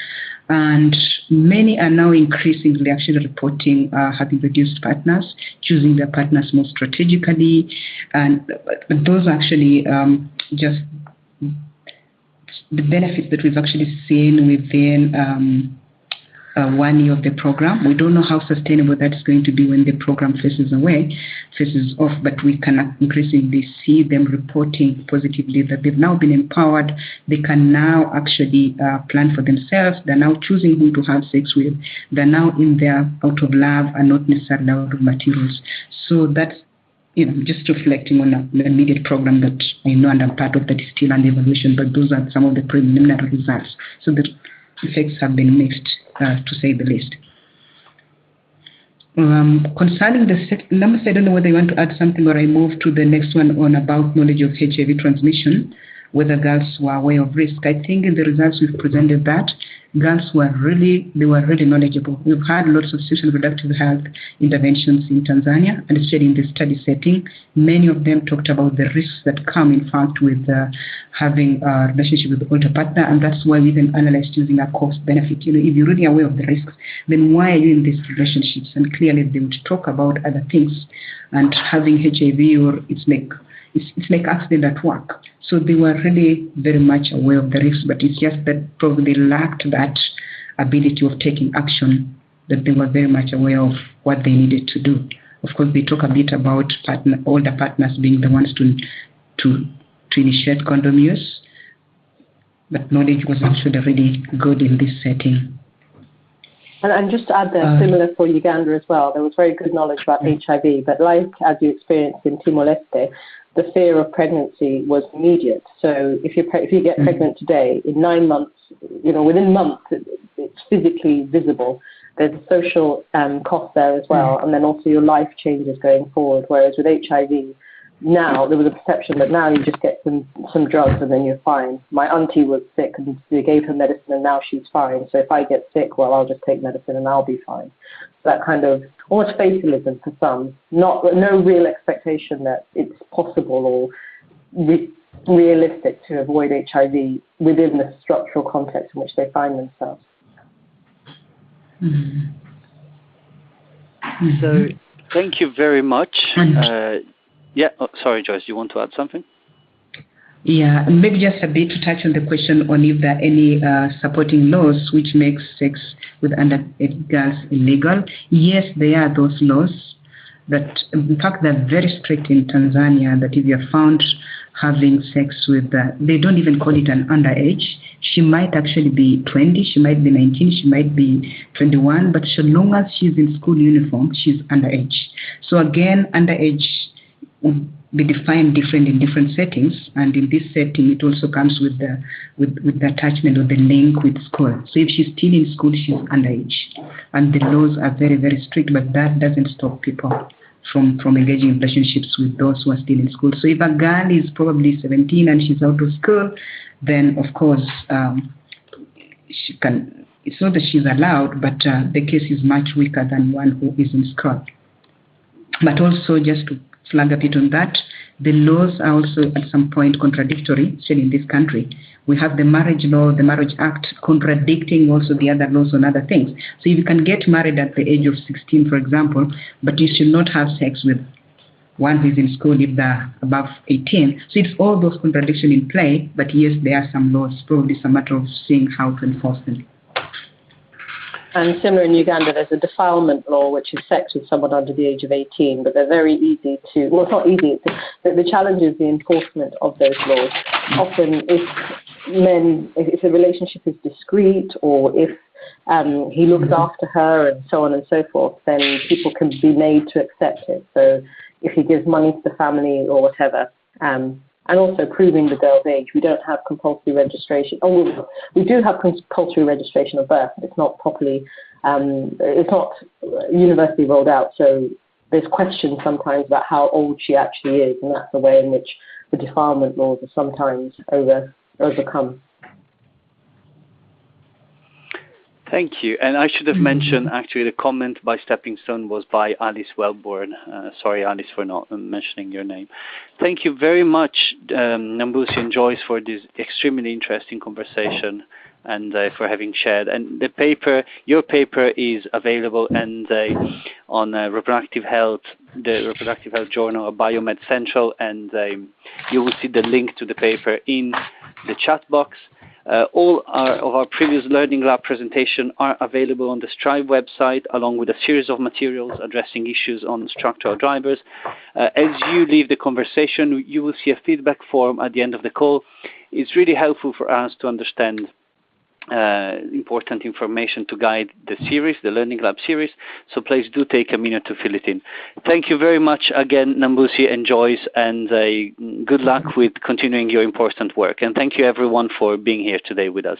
And many are now increasingly actually reporting having reduced partners, choosing their partners more strategically, and those are actually just the benefits that we've actually seen within 1 year of the program. We don't know how sustainable that's going to be when the program faces off, but we can increasingly see them reporting positively that they've now been empowered. They can now actually plan for themselves. They're now choosing who to have sex with. They're now in there out of love and not necessarily out of materials. So that's just reflecting on the immediate program that I know and I'm part of that is still under evaluation, but those are some of the preliminary results. So the effects have been mixed, to say the least. Concerning the numbers, I don't know whether you want to add something or I move to the next one on about knowledge of HIV transmission, whether girls were aware of risk. I think in the results we've presented that girls were really knowledgeable. We've had lots of social reproductive health interventions in Tanzania, and especially in the study setting. Many of them talked about the risks that come, in fact, with having a relationship with the older partner, and that's why we even analyzed using a cost benefit. If you're really aware of the risks, then why are you in these relationships? And clearly they would talk about other things, and having HIV or it's like accident at work. So they were really very much aware of the risks, but it's just that probably lacked that ability of taking action, that they were very much aware of what they needed to do. Of course, they talk a bit about older partners being the ones to initiate condom use, but knowledge was actually really good in this setting. And just to add there, similar for Uganda as well, there was very good knowledge about HIV, but like as you experienced in Timor-Leste, the fear of pregnancy was immediate. So if you get pregnant today, in 9 months, within months, it's physically visible. There's a social cost there as well, and then also your life changes going forward. Whereas with HIV, now there was a perception that now you just get some drugs and then you're fine. My auntie was sick and they gave her medicine and now she's fine. So if I get sick, well, I'll just take medicine and I'll be fine. That kind of almost fatalism for some, no real expectation that it's possible or realistic to avoid HIV within the structural context in which they find themselves. So thank you very much. Sorry, Joyce, you want to add something? Yeah, maybe just a bit to touch on the question on if there are any supporting laws which make sex with underage girls illegal. Yes, there are those laws that, in fact, they're very strict in Tanzania, that if you're found having sex with, they don't even call it an underage. She might actually be 20, she might be 19, she might be 21, but so long as she's in school uniform, she's underage. So again, underage would be defined different in different settings, and in this setting it also comes with the attachment or the link with school. So if she's still in school, she's underage, and the laws are very, very strict, but that doesn't stop people from engaging in relationships with those who are still in school. So if a girl is probably 17 and she's out of school, then of course she can. It's not that she's allowed, but the case is much weaker than one who is in school. But also, just to flag a bit on that, the laws are also at some point contradictory, especially in this country. We have the marriage law, the Marriage Act, contradicting also the other laws on other things. So if you can get married at the age of 16, for example, but you should not have sex with one who is in school if they're above 18. So it's all those contradictions in play, but yes, there are some laws. Probably it's a matter of seeing how to enforce them. And similar in Uganda, there's a defilement law, which is sex with someone under the age of 18, but they're very easy to, well, it's not easy, the challenge is the enforcement of those laws. Often if the relationship is discreet, or if he looks after her and so on and so forth, then people can be made to accept it. So if he gives money to the family or whatever, and also proving the girl's age. We don't have compulsory registration. Oh, we do have compulsory registration of birth. It's not properly, it's not universally rolled out. So there's questions sometimes about how old she actually is, and that's the way in which the defilement laws are sometimes overcome. Thank you. And I should have mentioned, actually, the comment by Stepping Stone was by Alice Wellborn. Sorry, Alice, for not mentioning your name. Thank you very much, Nambusi and Joyce, for this extremely interesting conversation and for having shared. And the paper, your paper, is available and on reproductive health, the Reproductive Health Journal of Biomed Central, and you will see the link to the paper in the chat box. All of our previous Learning Lab presentations are available on the Strive website, along with a series of materials addressing issues on structural drivers. As you leave the conversation, you will see a feedback form at the end of the call. It's really helpful for us to understand important information to guide the series, the Learning Lab series, so please do take a minute to fill it in. Thank you very much again, Nambusi and Joyce, and good luck with continuing your important work. And thank you everyone for being here today with us.